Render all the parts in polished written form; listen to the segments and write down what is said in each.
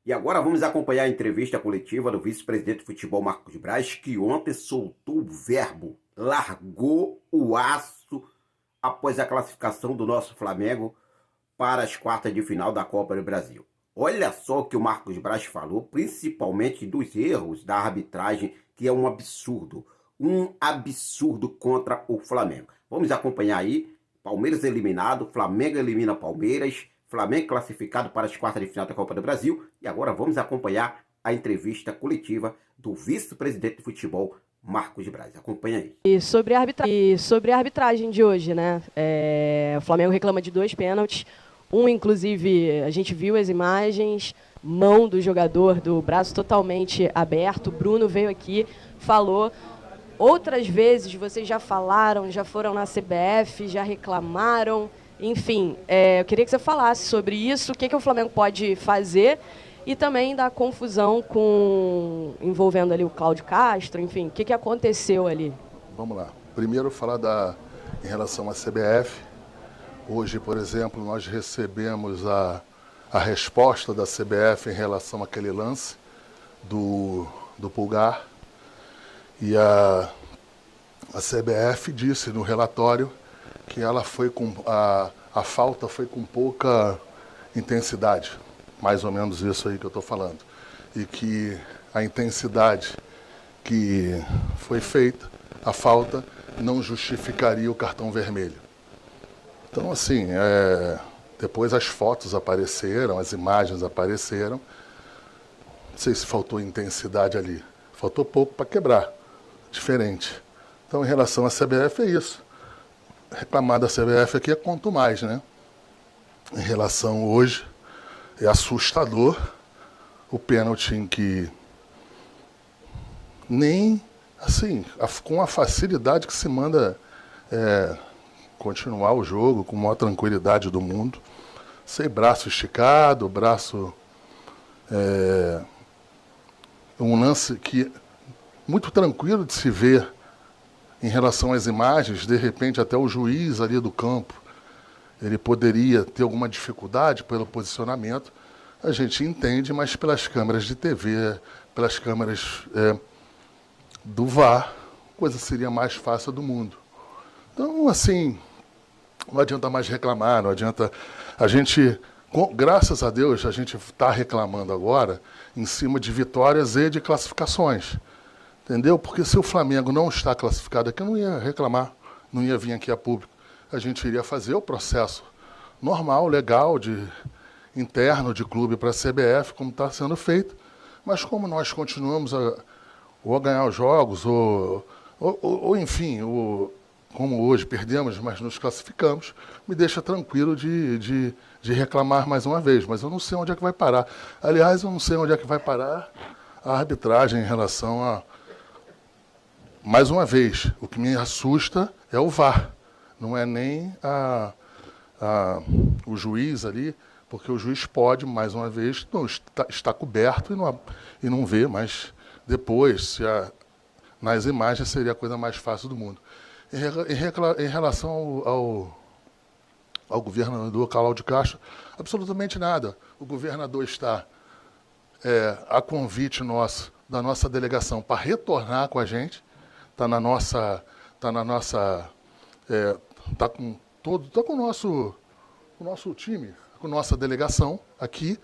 E agora vamos acompanhar a entrevista coletiva do vice-presidente de futebol Marcos Braz, que ontem soltou o verbo, largou o aço após a classificação do nosso Flamengo para as quartas de final da Copa do Brasil. Olha só o que o Marcos Braz falou, principalmente dos erros da arbitragem, que é um absurdo contra o Flamengo. Vamos acompanhar aí, Palmeiras eliminado, Flamengo elimina Palmeiras, Flamengo classificado para as quartas de final da Copa do Brasil. E agora vamos acompanhar a entrevista coletiva do vice-presidente de futebol, Marcos Braz. Acompanha aí. E sobre a arbitragem de hoje, né? O Flamengo reclama de 2 pênaltis. Inclusive, a gente viu as imagens, mão do jogador, do braço totalmente aberto. O Bruno veio aqui, falou. Outras vezes vocês já falaram, já foram na CBF, já reclamaram. Enfim, eu queria que você falasse sobre isso, o que o Flamengo pode fazer e também da confusão envolvendo ali o Cláudio Castro, enfim, o que aconteceu ali? Vamos lá. Primeiro falar em relação à CBF. Hoje, por exemplo, nós recebemos a resposta da CBF em relação àquele lance do Pulgar. E a CBF disse no relatório que ela foi a falta foi com pouca intensidade, mais ou menos isso aí que eu estou falando. E que a intensidade que foi feita, a falta, não justificaria o cartão vermelho. Então, assim, depois as fotos apareceram, as imagens apareceram. Não sei se faltou intensidade ali. Faltou pouco para quebrar. Diferente. Então, em relação à CBF, é isso. Reclamar da CBF aqui é quanto mais, né? Em relação hoje, é assustador o pênalti em que nem, assim, com a facilidade que se manda continuar o jogo com a maior tranquilidade do mundo, sem braço esticado, um lance que muito tranquilo de se ver em relação às imagens. De repente até o juiz ali do campo, ele poderia ter alguma dificuldade pelo posicionamento, a gente entende, mas pelas câmeras de TV, pelas câmeras do VAR, a coisa seria mais fácil do mundo. Então, assim, não adianta mais reclamar, não adianta. A gente, graças a Deus, a gente está reclamando agora em cima de vitórias e de classificações. Entendeu? Porque se o Flamengo não está classificado aqui, eu não ia reclamar, não ia vir aqui a público. A gente iria fazer o processo normal, legal, interno de clube para a CBF, como está sendo feito. Mas como nós continuamos a ganhar os jogos, enfim, como hoje perdemos, mas nos classificamos, me deixa tranquilo de reclamar mais uma vez. Mas eu não sei onde é que vai parar. Aliás, eu não sei onde é que vai parar a arbitragem em relação a... Mais uma vez, o que me assusta é o VAR. Não é nem o juiz ali, porque o juiz pode, mais uma vez, não, está coberto e não vê, mas depois, nas imagens, seria a coisa mais fácil do mundo. Em relação ao governador Cláudio Castro, absolutamente nada. O governador está a convite nosso, da nossa delegação, para retornar com a gente, está com o nosso time, com nossa delegação aqui,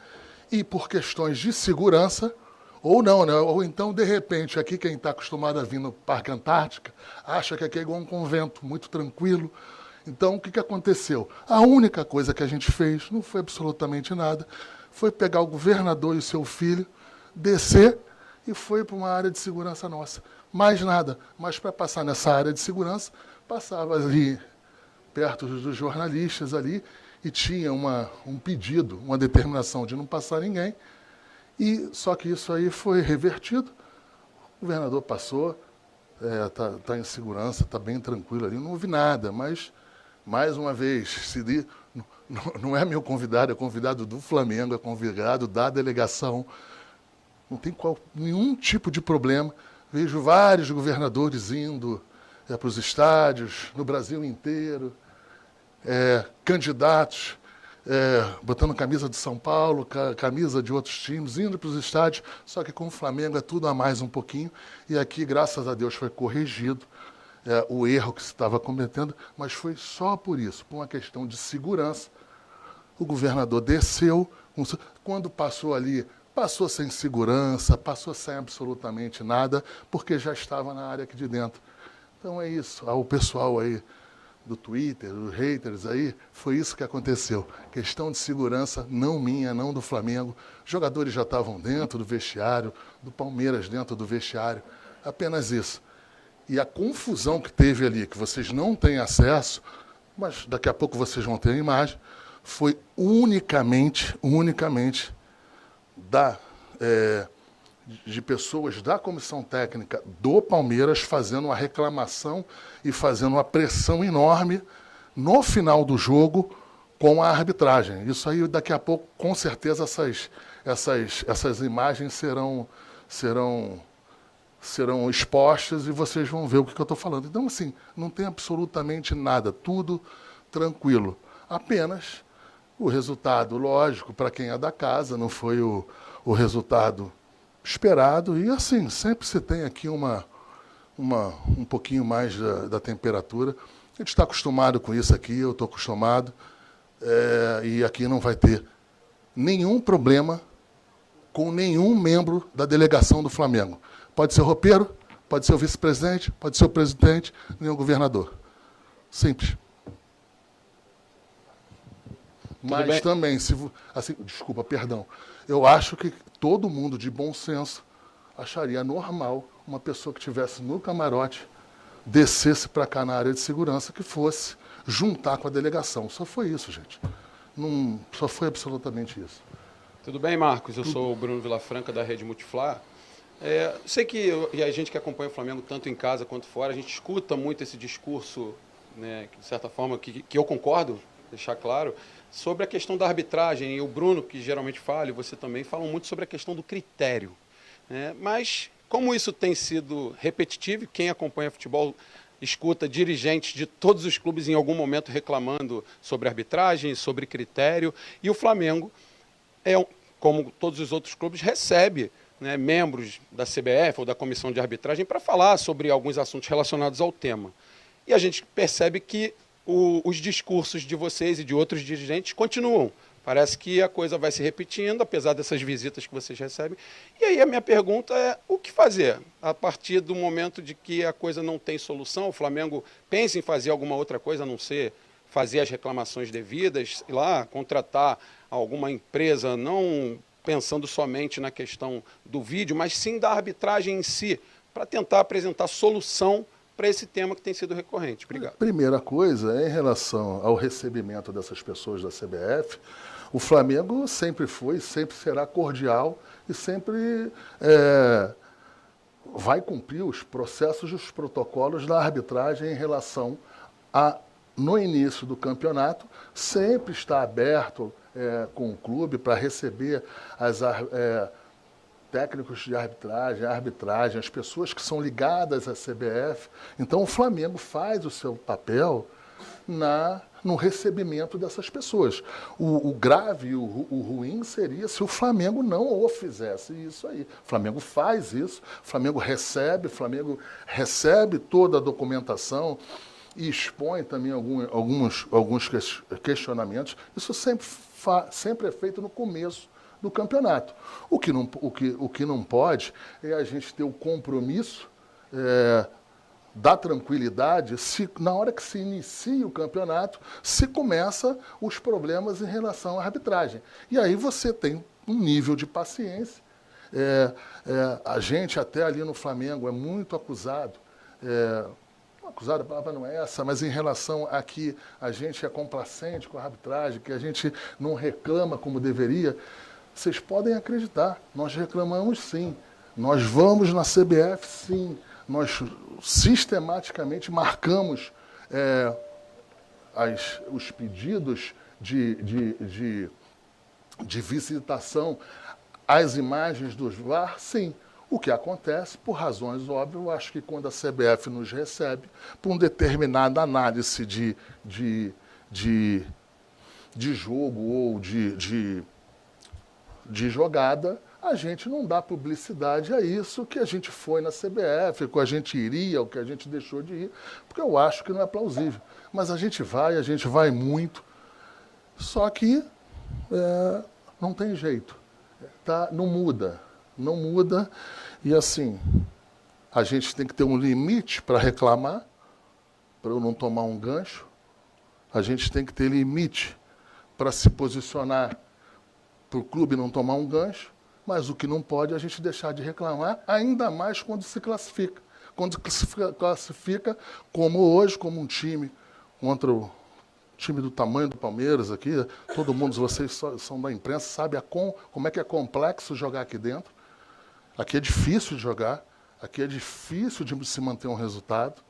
e por questões de segurança, ou não, né? Ou então, de repente, aqui quem está acostumado a vir no Parque Antártica, acha que aqui é igual um convento, muito tranquilo. Então, o que aconteceu? A única coisa que a gente fez, não foi absolutamente nada, foi pegar o governador e o seu filho, descer e foi para uma área de segurança nossa. Mais nada. Mas para passar nessa área de segurança, passava ali, perto dos jornalistas ali, e tinha um pedido, uma determinação de não passar ninguém. E só que isso aí foi revertido. O governador passou, tá em segurança, está bem tranquilo ali, não houve nada, mas, mais uma vez, não é meu convidado, é convidado do Flamengo, é convidado da delegação, não tem nenhum tipo de problema. Vejo vários governadores indo para os estádios, no Brasil inteiro, candidatos botando camisa de São Paulo, camisa de outros times, indo para os estádios, só que com o Flamengo é tudo a mais um pouquinho, e aqui, graças a Deus, foi corrigido o erro que se estava cometendo, mas foi só por isso, por uma questão de segurança. O governador desceu, quando passou ali, passou sem segurança, passou sem absolutamente nada, porque já estava na área aqui de dentro. Então é isso, o pessoal aí do Twitter, os haters aí, foi isso que aconteceu. Questão de segurança, não minha, não do Flamengo. Os jogadores já estavam dentro do vestiário, do Palmeiras dentro do vestiário, apenas isso. E a confusão que teve ali, que vocês não têm acesso, mas daqui a pouco vocês vão ter a imagem, foi unicamente de pessoas da comissão técnica do Palmeiras fazendo uma reclamação e fazendo uma pressão enorme no final do jogo com a arbitragem. Isso aí, daqui a pouco, com certeza, essas imagens serão expostas e vocês vão ver o que eu estou falando. Então, assim, não tem absolutamente nada, tudo tranquilo. Apenas o resultado, lógico, para quem é da casa, não foi o resultado esperado. E, assim, sempre se tem aqui um pouquinho mais da temperatura. A gente está acostumado com isso aqui, eu estou acostumado. E aqui não vai ter nenhum problema com nenhum membro da delegação do Flamengo. Pode ser o roupeiro, pode ser o vice-presidente, pode ser o presidente, nem o governador. Simples. Mas também, desculpa, perdão, eu acho que todo mundo de bom senso acharia normal uma pessoa que estivesse no camarote descesse para cá na área de segurança, que fosse juntar com a delegação. Só foi isso, gente. Só foi absolutamente isso. Tudo bem, Marcos? Eu sou o Bruno Vilafranca, da Rede Multiflá. Sei que e a gente que acompanha o Flamengo tanto em casa quanto fora, a gente escuta muito esse discurso, né, de certa forma, que eu concordo, deixar claro, sobre a questão da arbitragem. E o Bruno, que geralmente fala, e você também, falam muito sobre a questão do critério. Né? Mas, como isso tem sido repetitivo, quem acompanha futebol escuta dirigentes de todos os clubes em algum momento reclamando sobre arbitragem, sobre critério, e o Flamengo, como todos os outros clubes, recebe, né, membros da CBF ou da comissão de arbitragem para falar sobre alguns assuntos relacionados ao tema. E a gente percebe que os discursos de vocês e de outros dirigentes continuam. Parece que a coisa vai se repetindo, apesar dessas visitas que vocês recebem. E aí a minha pergunta é, o que fazer? A partir do momento de que a coisa não tem solução, o Flamengo pensa em fazer alguma outra coisa, a não ser fazer as reclamações devidas, sei lá, contratar alguma empresa, não pensando somente na questão do vídeo, mas sim da arbitragem em si, para tentar apresentar solução para esse tema que tem sido recorrente. Obrigado. Primeira coisa, em relação ao recebimento dessas pessoas da CBF, o Flamengo sempre foi, sempre será cordial e sempre vai cumprir os processos e os protocolos da arbitragem em relação a, no início do campeonato, sempre está aberto com o clube para receber técnicos de arbitragem, as pessoas que são ligadas à CBF. Então, o Flamengo faz o seu papel no recebimento dessas pessoas. O grave e o ruim seria se o Flamengo não o fizesse isso aí. O Flamengo faz isso, o Flamengo recebe toda a documentação e expõe também alguns questionamentos. Isso sempre é feito no começo do campeonato. O que não pode é a gente ter o compromisso da tranquilidade na hora que se inicia o campeonato, se começa os problemas em relação à arbitragem. E aí você tem um nível de paciência. A gente até ali no Flamengo é muito acusado, acusado, a palavra não é essa, mas em relação a que a gente é complacente com a arbitragem, que a gente não reclama como deveria. Vocês podem acreditar, nós reclamamos sim, nós vamos na CBF sim, nós sistematicamente marcamos os pedidos de visitação às imagens dos VAR, sim. O que acontece, por razões óbvias, eu acho que quando a CBF nos recebe, por uma determinada análise de de jogo ou de jogada, a gente não dá publicidade a isso que a gente foi na CBF, que a gente iria, o que a gente deixou de ir, porque eu acho que não é plausível. Mas a gente vai muito, só que não tem jeito, tá? Não muda, e assim, a gente tem que ter um limite para reclamar, para eu não tomar um gancho, a gente tem que ter limite para se posicionar, para o clube não tomar um gancho, mas o que não pode é a gente deixar de reclamar, ainda mais quando se classifica. Quando se classifica, como hoje, como um time contra o time do tamanho do Palmeiras aqui, todo mundo, vocês são da imprensa, sabe como é que é complexo jogar aqui dentro. Aqui é difícil de jogar, aqui é difícil de se manter um resultado,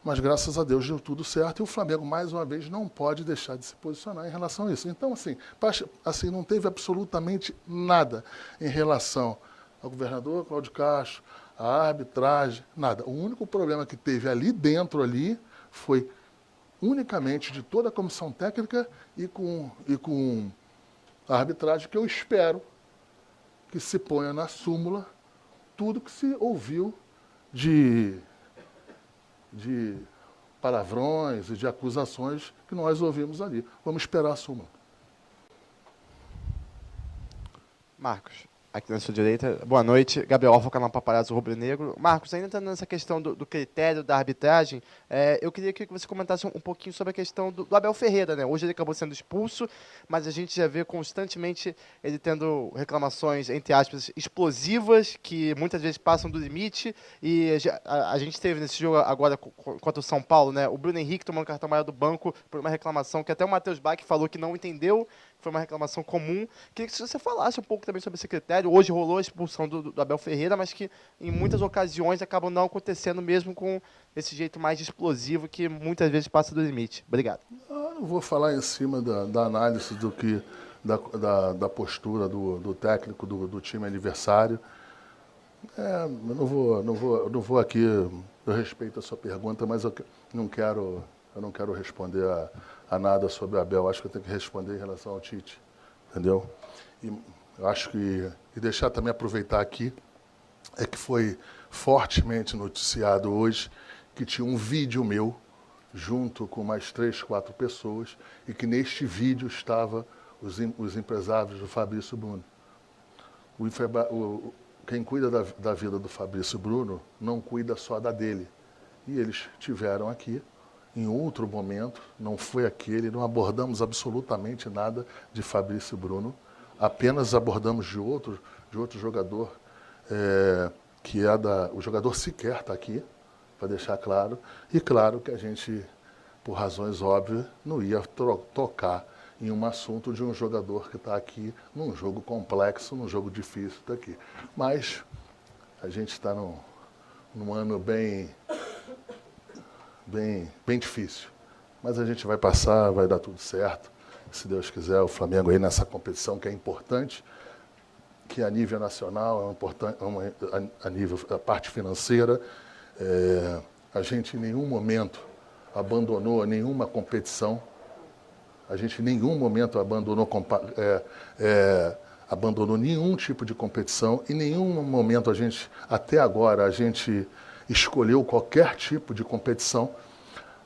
mas graças a Deus deu tudo certo e o Flamengo, mais uma vez, não pode deixar de se posicionar em relação a isso. Então, assim não teve absolutamente nada em relação ao governador Cláudio Castro, à arbitragem, nada. O único problema que teve ali dentro foi unicamente de toda a comissão técnica e com a arbitragem, que eu espero que se ponha na súmula tudo que se ouviu de palavrões e de acusações que nós ouvimos ali. Vamos esperar a súmula. Marcos, aqui na sua direita. Boa noite. Gabriel Alfa, canal Paparazzo Rubro Negro. Marcos, ainda entrando nessa questão do critério da arbitragem, eu queria que você comentasse um pouquinho sobre a questão do Abel Ferreira, né? Hoje ele acabou sendo expulso, mas a gente já vê constantemente ele tendo reclamações, entre aspas, explosivas, que muitas vezes passam do limite, e a gente teve nesse jogo agora contra o São Paulo, né? O Bruno Henrique tomando cartão amarelo do banco por uma reclamação que até o Matheus Bach falou que não entendeu, foi uma reclamação comum. Queria que você falasse um pouco também sobre esse critério. Hoje rolou a expulsão do Abel Ferreira, mas que em muitas ocasiões acabam não acontecendo mesmo com esse jeito mais explosivo que muitas vezes passa do limite. Obrigado. Eu não vou falar em cima da análise da postura do técnico do time adversário. Eu não vou aqui, eu respeito a sua pergunta, mas eu não quero responder a nada sobre o Abel. Acho que eu tenho que responder em relação ao Tite, entendeu? E eu acho que, e deixar também aproveitar aqui, é que foi fortemente noticiado hoje que tinha um vídeo meu, junto com mais 3, 4 pessoas, e que neste vídeo estavam os empresários do Fabrício Bruno. Quem cuida da vida do Fabrício Bruno não cuida só da dele. E eles tiveram aqui, em outro momento, não foi aquele, não abordamos absolutamente nada de Fabrício Bruno, apenas abordamos de outro jogador, que o jogador sequer está aqui, para deixar claro, e claro que a gente, por razões óbvias, não ia tocar em um assunto de um jogador que está aqui, num jogo complexo, num jogo difícil daqui. Mas a gente está num ano bem difícil. Mas a gente vai passar, vai dar tudo certo. Se Deus quiser, o Flamengo aí nessa competição que é importante, que a nível nacional, a nível da parte financeira, a gente em nenhum momento abandonou nenhuma competição, a gente em nenhum momento abandonou nenhum tipo de competição, em nenhum momento até agora, a gente escolheu qualquer tipo de competição,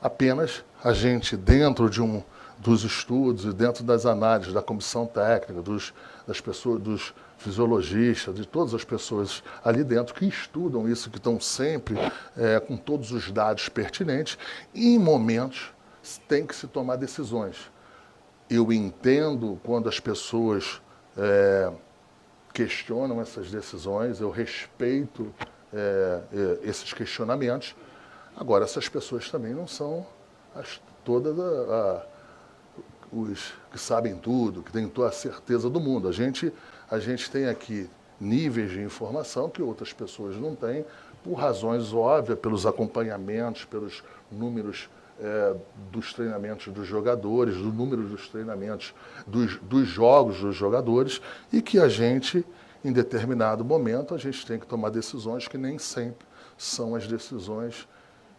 apenas a gente, dentro dos estudos e dentro das análises da comissão técnica, das pessoas, dos fisiologistas, de todas as pessoas ali dentro que estudam isso, que estão sempre com todos os dados pertinentes, e em momentos tem que se tomar decisões. Eu entendo quando as pessoas questionam essas decisões, eu respeito esses questionamentos. Agora, essas pessoas também não são todas os que sabem tudo, que têm toda a certeza do mundo. A gente tem aqui níveis de informação que outras pessoas não têm, por razões óbvias, pelos acompanhamentos, pelos números dos treinamentos dos jogadores, do número dos treinamentos dos jogos dos jogadores, e que a gente, em determinado momento, a gente tem que tomar decisões que nem sempre são as decisões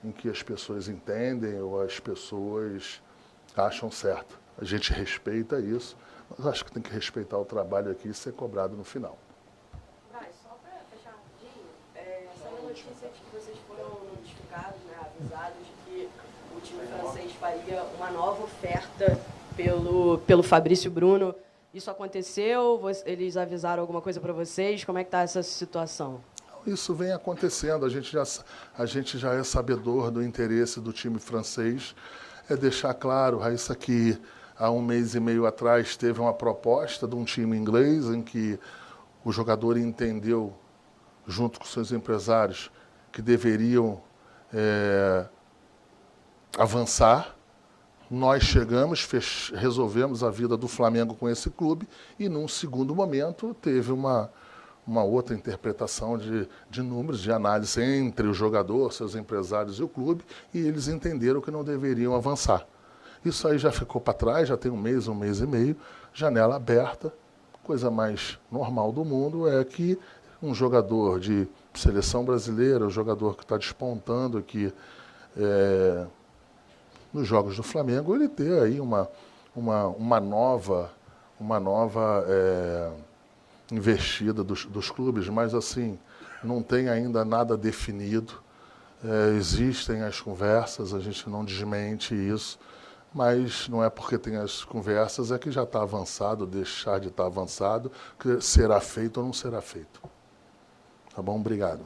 em que as pessoas entendem ou as pessoas acham certo. A gente respeita isso, mas acho que tem que respeitar o trabalho aqui e ser cobrado no final. Só para fechar rapidinho, saiu a notícia de que vocês foram notificados, né, avisados de que o time francês faria uma nova oferta pelo Fabrício Bruno. Isso aconteceu? Eles avisaram alguma coisa para vocês? Como é que está essa situação? Isso vem acontecendo, a gente já é sabedor do interesse do time francês. É deixar claro, Raíssa, que há 1 mês e meio atrás teve uma proposta de um time inglês em que o jogador entendeu, junto com seus empresários, que deveriam avançar. Nós chegamos, resolvemos a vida do Flamengo com esse clube e, num segundo momento, teve uma outra interpretação de números, de análise entre o jogador, seus empresários e o clube, e eles entenderam que não deveriam avançar. Isso aí já ficou para trás, já tem 1 mês e meio, janela aberta. Coisa mais normal do mundo é que um jogador de seleção brasileira, um jogador que está despontando aqui nos jogos do Flamengo, ele ter aí uma nova investida dos clubes, mas assim, não tem ainda nada definido. Existem as conversas, a gente não desmente isso, mas não é porque tem as conversas é que já está avançado, deixar de estar avançado, que será feito ou não será feito. Tá bom? Obrigado.